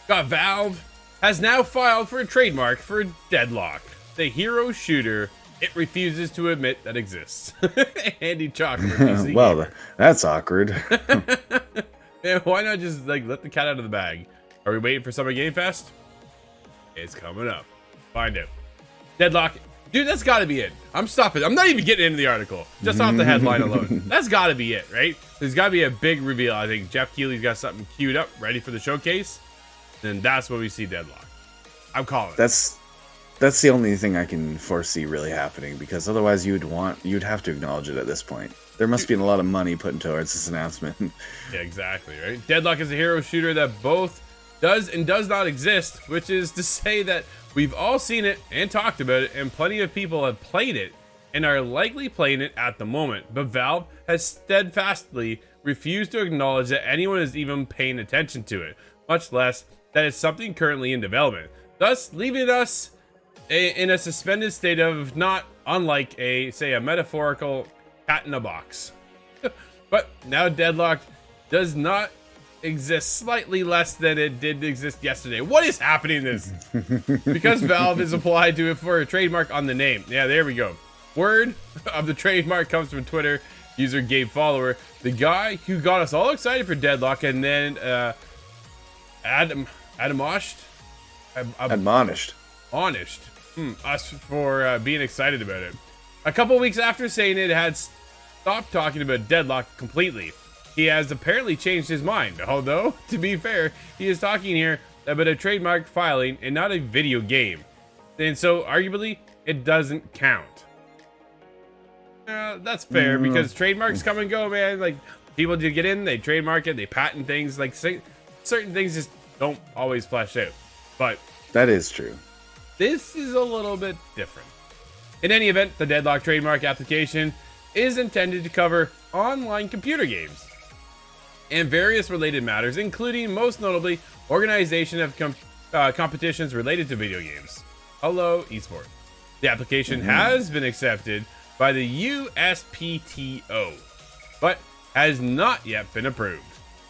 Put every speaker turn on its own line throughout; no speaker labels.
Got Valve has now filed for a trademark for Deadlock, the hero shooter it refuses to admit that exists. Andy Chalk for PC
Well,
Gamer.
that's awkward.
Man, why not just like let the cat out of the bag? Are we waiting for Summer Game Fest? It's coming up. Find out. Deadlock. Dude, that's got to be it. I'm stopping. I'm not even getting into the article. Just off the headline alone. That's got to be it, right? There's got to be a big reveal. I think Jeff Keighley's got something queued up, ready for the showcase. Then that's when we see Deadlock. I'm calling it.
That's the only thing I can foresee really happening, because otherwise you'd have to acknowledge it at this point. There must be a lot of money put towards this announcement.
Yeah, exactly, right? Deadlock is a hero shooter that both does and does not exist, which is to say that we've all seen it and talked about it, and plenty of people have played it and are likely playing it at the moment. But Valve has steadfastly refused to acknowledge that anyone is even paying attention to it, much less that it's something currently in development, thus leaving us in a suspended state of not unlike a metaphorical cat in a box. But now Deadlock does not exist slightly less than it did exist yesterday. What is happening in this? Because Valve has applied to it for a trademark on the name. Yeah, there we go. Word of the trademark comes from Twitter user Gabe Follower, the guy who got us all excited for Deadlock, and then admonished us for being excited about it. A couple weeks after saying it had stopped talking about Deadlock completely, he has apparently changed his mind. Although, to be fair, he is talking here about a trademark filing and not a video game. And so, arguably, it doesn't count. That's fair, because trademarks come and go, man. Like, people do get in, they trademark it, they patent things. Like, certain things just don't always flesh out. But
that is true.
This is a little bit different. In any event, the Deadlock trademark application is intended to cover online computer games and various related matters, including, most notably, organization of competitions related to video games. Hello, eSport. The application has been accepted by the USPTO, but has not yet been approved.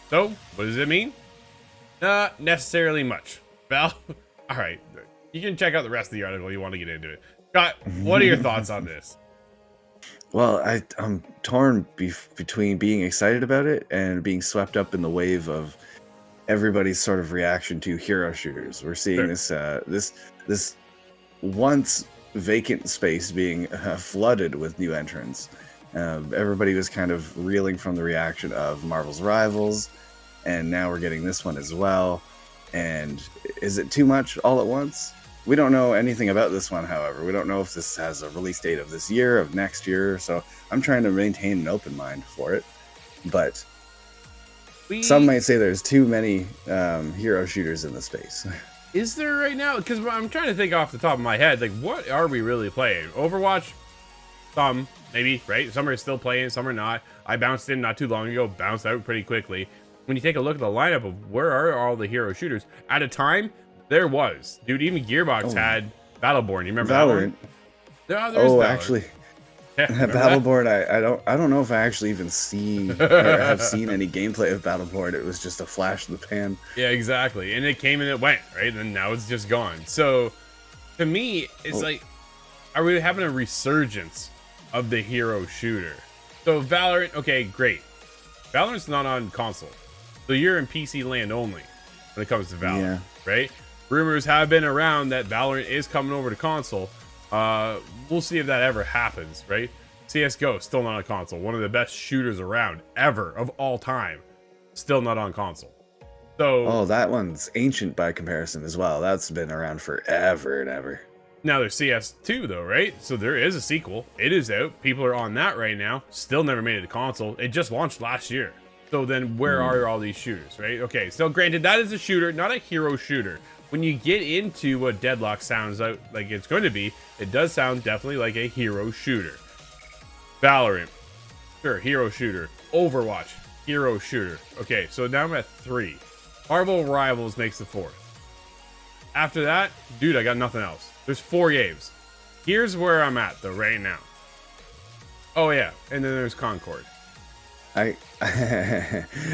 So, what does it mean? Not necessarily much. Val, all right. You can check out the rest of the article. You want to get into it. Scott, what are your thoughts on this?
Well, I'm torn between being excited about it and being swept up in the wave of everybody's sort of reaction to hero shooters. We're seeing this once vacant space being flooded with new entrants. Everybody was kind of reeling from the reaction of Marvel's Rivals, and now we're getting this one as well. And is it too much all at once? We don't know anything about this one, however. We don't know if this has a release date of this year, of next year. So I'm trying to maintain an open mind for it. But some might say there's too many hero shooters in the space.
Is there right now? Because I'm trying to think off the top of my head, like, what are we really playing? Overwatch? Some, maybe, right? Some are still playing, some are not. I bounced in not too long ago, bounced out pretty quickly. When you take a look at the lineup of where are all the hero shooters, at a time, there was. Dude, even Gearbox had Battleborn. You remember
Valorant?
That one?
Oh, actually, Battleborn. I don't know if I actually even see or have seen any gameplay of Battleborn. It was just a flash in the pan.
Yeah, exactly. And it came and it went, right? And now it's just gone. So, to me, it's like, are we having a resurgence of the hero shooter? So, Valorant, okay, great. Valorant's not on console. So you're in PC land only when it comes to Valorant, right? Rumors have been around that Valorant is coming over to console. We'll see if that ever happens, right? CSGO, still not on console. One of the best shooters around, ever, of all time. Still not on console. So,
that one's ancient by comparison as well. That's been around forever and ever.
Now there's CS2 though, right? So there is a sequel. It is out. People are on that right now. Still never made it to console. It just launched last year. So then where are all these shooters, right? Okay, so granted, that is a shooter, not a hero shooter. When you get into what Deadlock sounds out like it's going to be, it does sound definitely like a hero shooter. Valorant, sure, hero shooter. Overwatch, hero shooter. Okay, so now I'm at 3. Marvel Rivals makes the 4th. After that, dude, I got nothing else. There's 4 games. Here's where I'm at, though, right now. Oh, yeah, and then there's Concord.
I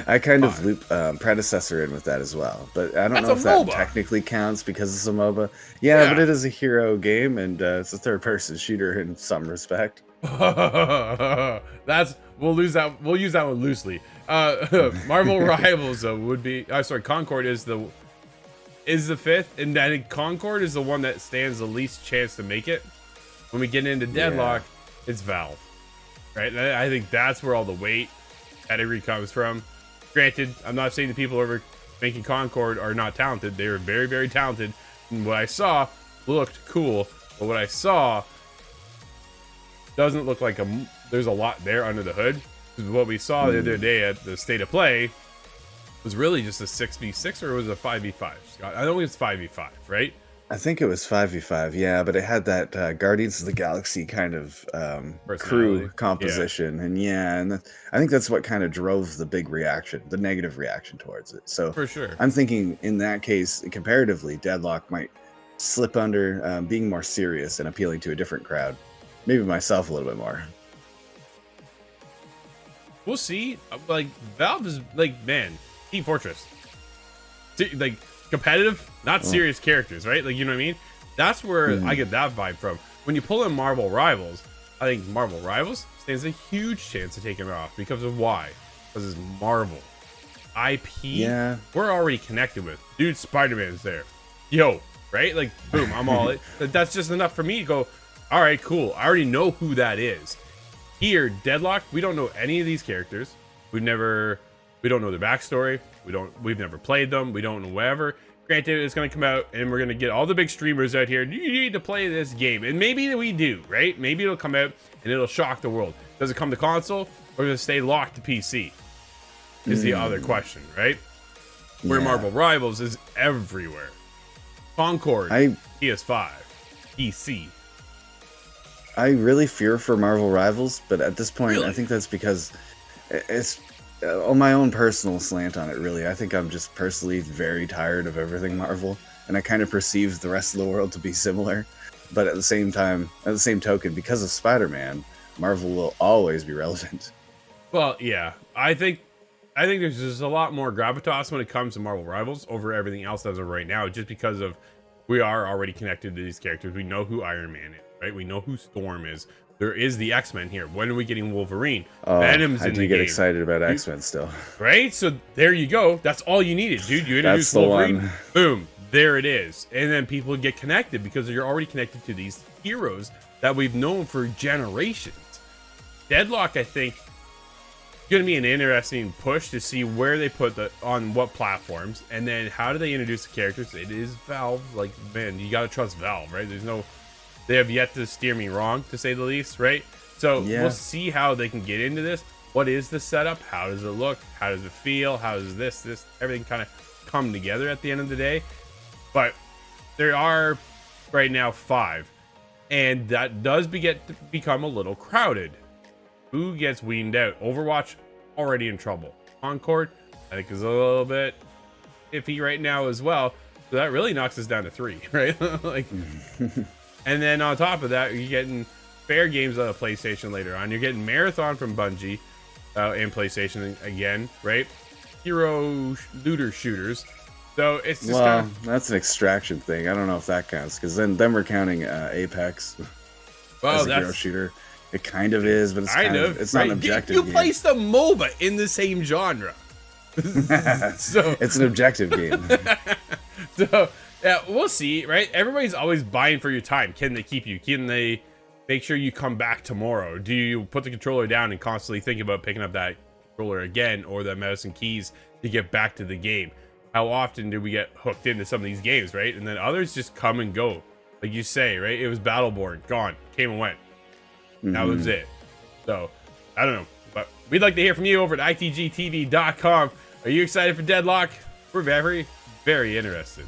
I kind of
Fine.
loop Predecessor in with that as well, but I don't
That's
know
a
if that
MOBA.
technically counts because it's a MOBA. Yeah, but
Yeah.
it is a hero game, and it's a third-person shooter in some respect.
That's we'll lose that. We'll use that one loosely. Marvel Rivals would be. Sorry, Concord is the fifth, and I think Concord is the one that stands the least chance to make it. When we get into Deadlock, it's Valve, right? And I think that's where all the weight category comes from. Granted, I'm not saying the people over making Concord are not talented. They are very, very talented. And what I saw looked cool, but what I saw doesn't look like there's a lot there under the hood. Because what we saw the other day at the State of Play was really just a 6v6, or was it a 5v5? Scott, I know it's 5v5, right?
I think it was 5v5, yeah, but it had that Guardians of the Galaxy kind of crew
Personality.
composition, and I think that's what kind of drove the big reaction, the negative reaction towards it. So
For sure.
I'm thinking in that case, comparatively, Deadlock might slip under being more serious and appealing to a different crowd, maybe myself a little bit more.
We'll see. Like, Valve is like, man, Team Fortress. Like, competitive, not serious characters, right? Like, you know what I mean? That's where I get that vibe from. When you pull in Marvel Rivals, I think Marvel Rivals stands a huge chance of taking it off because of why? Because it's Marvel. IP, we're already connected with. Dude, Spider-Man's there. Yo, right? Like, boom, I'm all in. That's just enough for me to go, all right, cool. I already know who that is. Here, Deadlock, we don't know any of these characters. We don't know their backstory. We've never played them. We don't know whatever. Granted, it's going to come out and we're going to get all the big streamers out here. You need to play this game. And maybe we do, right? Maybe it'll come out and it'll shock the world. Does it come to console or does it stay locked to PC? Is the other question, right? Where Marvel Rivals is everywhere. Concord, PS5, PC.
I really fear for Marvel Rivals, but at this point,
Really?
I think that's because it's on my own personal slant on it, really. I think I'm just personally very tired of everything Marvel, and I kind of perceive the rest of the world to be similar. But at the same time, at the same token, because of Spider-Man, Marvel will always be relevant.
Well, yeah. I think there's just a lot more gravitas when it comes to Marvel Rivals over everything else as of right now, just because of we are already connected to these characters. We know who Iron Man is, right? We know who Storm is. There is the X-Men here. When are we getting Wolverine? Venom's
I
in
do
the
get
game.
excited about X-Men still.
Right? So there you go. That's all you needed, dude. You introduce
That's the
Wolverine.
one.
Boom. There it is. And then people get connected because you're already connected to these heroes that we've known for generations. Deadlock, I think, going to be an interesting push to see where they put on what platforms, and then how do they introduce the characters. It is Valve. Like, man, you gotta trust Valve, right? They have yet to steer me wrong, to say the least, right? So we'll see how they can get into this. What is the setup? How does it look? How does it feel? How does this everything kind of come together at the end of the day? But there are right now 5, and that does become a little crowded. Who gets weaned out? Overwatch already in trouble. Concord, I think, is a little bit iffy right now as well. So that really knocks us down to 3, right? Like, and then on top of that, you're getting fair games out of PlayStation later on. You're getting Marathon from Bungie and PlayStation again, right? Hero looter shooters. So it's just kind of,
that's an extraction thing. I don't know if that counts because then we're counting Apex as a hero shooter. It kind of is, but it's it's not an objective
You
game.
placed a MOBA in the same genre. So
it's an objective game.
So yeah, we'll see, right? Everybody's always buying for your time. Can they keep you? Can they make sure you come back tomorrow? Do you put the controller down and constantly think about picking up that controller again or the mouse and keys to get back to the game? How often do we get hooked into some of these games, right? And then others just come and go. Like you say, right? It was Battleborn, gone, came and went. That was it. So, I don't know. But we'd like to hear from you over at ITGTV.com. Are you excited for Deadlock? We're very, very interested.